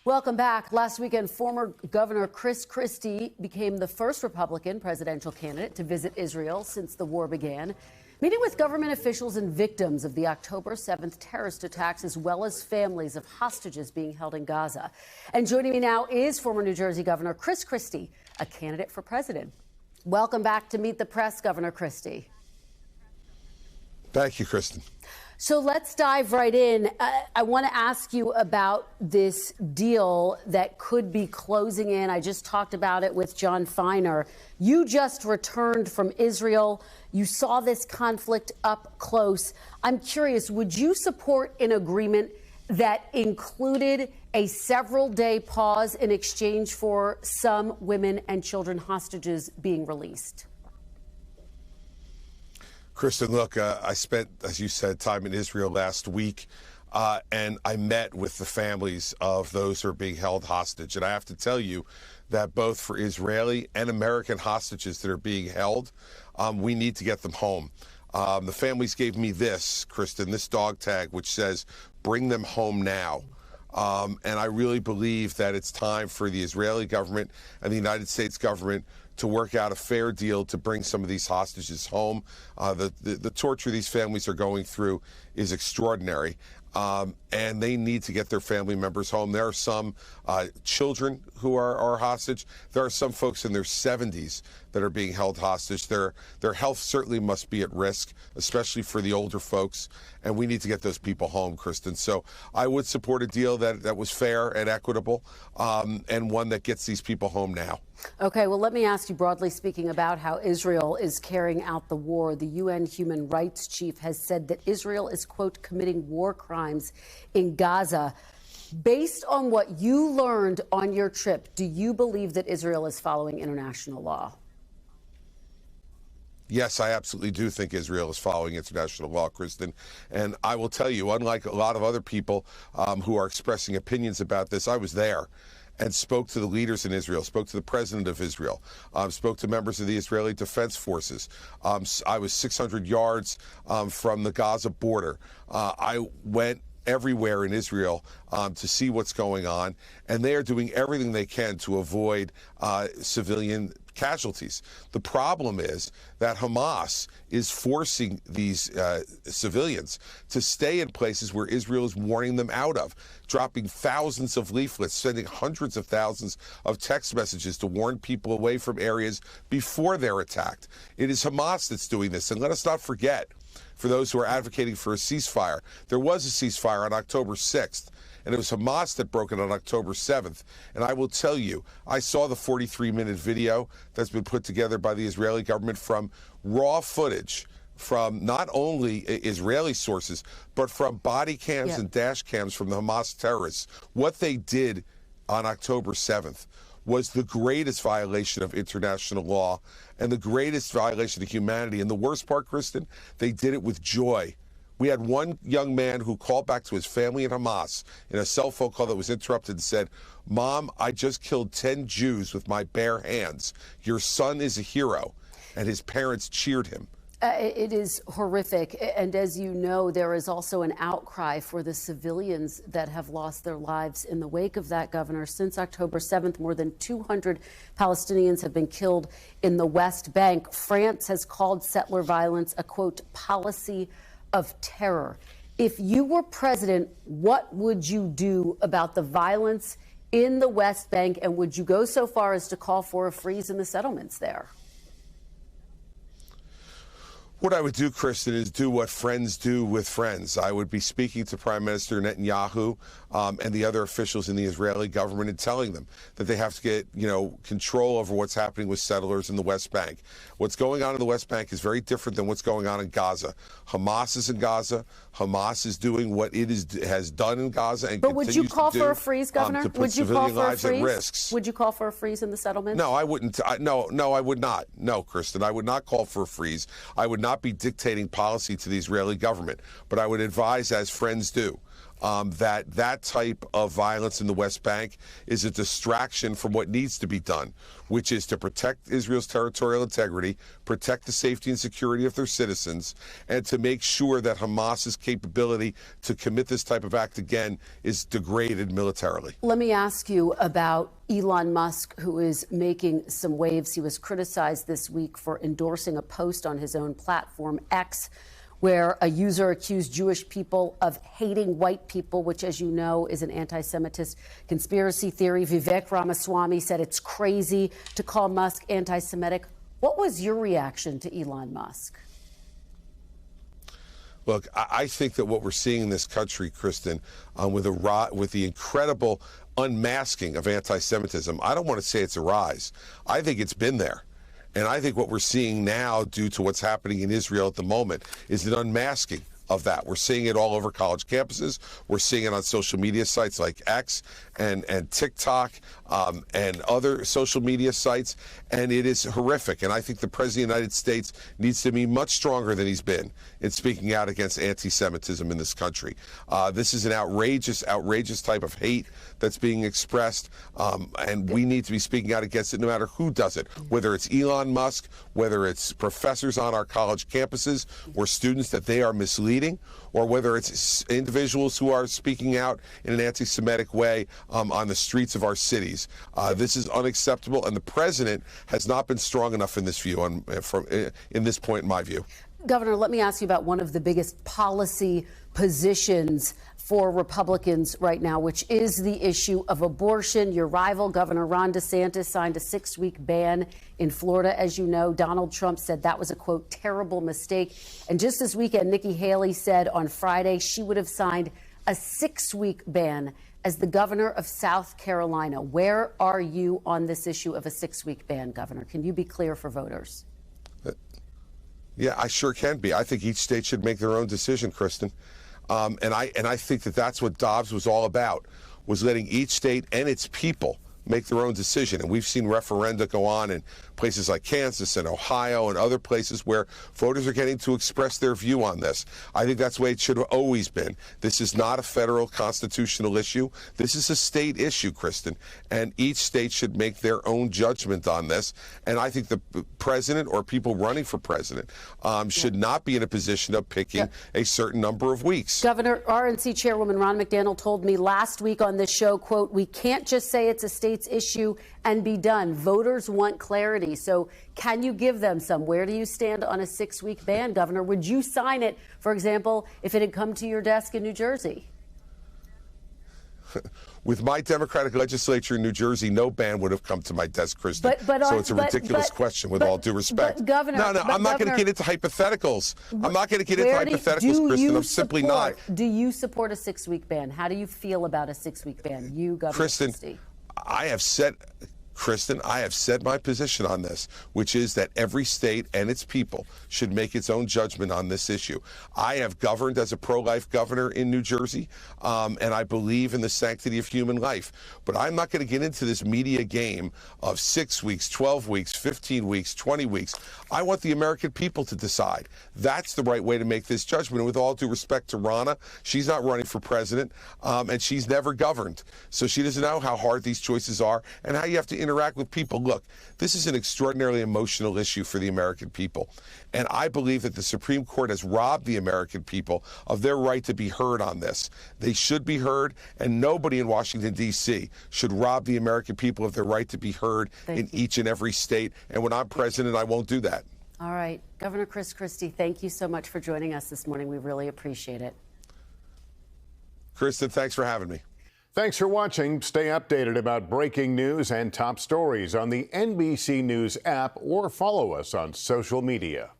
Welcome back. Last weekend, former Governor Christie became the first Republican presidential candidate to visit Israel since the war began, meeting with government officials and victims of the October 7th terrorist attacks, as well as families of hostages being held in Gaza. And joining me now is former New Jersey Governor Christie, a candidate for president. Welcome back to Meet the Press, Governor Christie. Thank you, Kristen. So let's dive right in. I want to ask you about this deal that could be closing in. I just talked about it with John Feiner. You just returned from Israel. You saw this conflict up close. I'm curious, would you support an agreement that included a several-day pause in exchange for some women and children hostages being released? Kristen, look, I spent, as you said, time in Israel last week, and I met with the families of those who are being held hostage. And I have to tell you that both for Israeli and American hostages that are being held, we need to get them home. The families gave me this, Kristen, this dog tag, which says, "Bring them home now." And I really believe that it's time for the Israeli government and the United States government to work out a fair deal to bring some of these hostages home. The torture these families are going through is extraordinary, and they need to get their family members home. There are some children who are hostage. There are some folks in their 70s that are being held hostage. Their health certainly must be at risk, especially for the older folks, and we need to get those people home, Kristen. So I would support a deal that was fair and equitable, and one that gets these people home now. Okay, well, let me ask you, broadly speaking, about how Israel is carrying out the war. The UN human rights chief has said that Israel is, quote, committing war crimes in Gaza. Based on what you learned on your trip, do you believe that Israel is following international law? Yes, I absolutely do think Israel is following international law, Kristen. And I will tell you, unlike a lot of other people who are expressing opinions about this, I was there and spoke to the leaders in Israel, spoke to the president of Israel, spoke to members of the Israeli Defense Forces. I was 600 yards from the Gaza border. I went everywhere in Israel to see what's going on, and they are doing everything they can to avoid civilian casualties. The problem is that Hamas is forcing these civilians to stay in places where Israel is warning them out of, dropping thousands of leaflets, sending hundreds of thousands of text messages to warn people away from areas before they're attacked. It is Hamas that's doing this, and let us not forget, for those who are advocating for a ceasefire, there was a ceasefire on October 6th. And it was Hamas that broke it on October 7th. And I will tell you, I saw the 43-minute video that's been put together by the Israeli government from raw footage from not only Israeli sources, but from body cams and dash cams from the Hamas terrorists. What they did on October 7th was the greatest violation of international law and the greatest violation of humanity. And the worst part, Kristen, they did it with joy. We had one young man who called back to his family in Hamas in a cell phone call that was interrupted and said, "Mom, I just killed 10 Jews with my bare hands. Your son is a hero." And his parents cheered him. It is horrific. And as you know, there is also an outcry for the civilians that have lost their lives in the wake of that, Governor. Since October 7th, more than 200 Palestinians have been killed in the West Bank. France has called settler violence a, quote, policy of terror. If you were president, what would you do about the violence in the West Bank, and would you go so far as to call for a freeze in the settlements there? What I would do, Kristen, is do what friends do with friends. I would be speaking to Prime Minister Netanyahu and the other officials in the Israeli government and telling them that they have to get, control over what's happening with settlers in the West Bank. What's going on in the West Bank is very different than what's going on in Gaza. Hamas is in Gaza. Hamas is doing what it has done in Gaza and continues to do. But would you call for a freeze, Governor? To put civilian lives at risk. Would you call for a freeze in the settlements? No, I wouldn't. No, I would not. No, Kristen, I would not call for a freeze. I would not be dictating policy to the Israeli government, but I would advise as friends do. that type of violence in the West Bank is a distraction from what needs to be done, which is to protect Israel's territorial integrity, protect the safety and security of their citizens, and to make sure that Hamas's capability to commit this type of act again is degraded militarily. Let me ask you about Elon Musk, who is making some waves. He was criticized this week for endorsing a post on his own platform, X, where a user accused Jewish people of hating white people, which, as you know, is an anti-Semitist conspiracy theory. Vivek Ramaswamy said it's crazy to call Musk anti-Semitic. What was your reaction to Elon Musk? Look, I think that what we're seeing in this country, Kristen, with the incredible unmasking of anti-Semitism, I don't want to say it's a rise. I think it's been there. And I think what we're seeing now, due to what's happening in Israel at the moment, is an unmasking of that. We're seeing it all over college campuses. We're seeing it on social media sites like X and TikTok and other social media sites. And it is horrific. And I think the President of the United States needs to be much stronger than he's been in speaking out against anti-Semitism in this country. This is an outrageous type of hate that's being expressed. And we need to be speaking out against it no matter who does it, whether it's Elon Musk, whether it's professors on our college campuses or students that they are misleading, or whether it's individuals who are speaking out in an anti-Semitic way on the streets of our cities. This is unacceptable, and the president has not been strong enough in this view, in this point, in my view. Governor, let me ask you about one of the biggest policy positions for Republicans right now, which is the issue of abortion. Your rival, Governor Ron DeSantis, signed a 6-week ban in Florida. As you know, Donald Trump said that was a, quote, terrible mistake. And just this weekend, Nikki Haley said on Friday she would have signed a 6-week ban as the governor of South Carolina. Where are you on this issue of a 6-week ban, Governor? Can you be clear for voters? Yeah, I sure can be. I think each state should make their own decision, Kristen. And I think that that's what Dobbs was all about, was letting each state and its people make their own decision. And we've seen referenda go on in places like Kansas and Ohio and other places where voters are getting to express their view on this. I think that's the way it should have always been. This is not a federal constitutional issue. This is a state issue, Kristen, and each state should make their own judgment on this. And I think the president or people running for president should not be in a position of picking a certain number of weeks. Governor, RNC Chairwoman Ron McDaniel told me last week on this show, quote, we can't just say it's a state's issue and be done. Voters want clarity. So can you give them some? Where do you stand on a 6-week ban, Governor? Would you sign it, for example, if it had come to your desk in New Jersey? With my Democratic legislature in New Jersey, no ban would have come to my desk, Kristen. So it's a ridiculous question, with all due respect. Governor, I'm not going to get into hypotheticals. I'm not going to get into hypotheticals, Kristen. I'm simply not. Do you support a 6-week ban? How do you feel about a 6-week ban? You, Governor Christie. Kristen, I have said my position on this, which is that every state and its people should make its own judgment on this issue. I have governed as a pro-life governor in New Jersey, and I believe in the sanctity of human life. But I'm not going to get into this media game of 6 weeks, 12 weeks, 15 weeks, 20 weeks. I want the American people to decide. That's the right way to make this judgment. And with all due respect to Ronna, she's not running for president, and she's never governed. So she doesn't know how hard these choices are and how you have to interact with people. Look, this is an extraordinarily emotional issue for the American people. And I believe that the Supreme Court has robbed the American people of their right to be heard on this. They should be heard, and nobody in Washington, D.C. should rob the American people of their right to be heard in each and every state. And when I'm president, I won't do that. All right. Governor Chris Christie, thank you so much for joining us this morning. We really appreciate it. Kristen, thanks for having me. Thanks for watching. Stay updated about breaking news and top stories on the NBC News app or follow us on social media.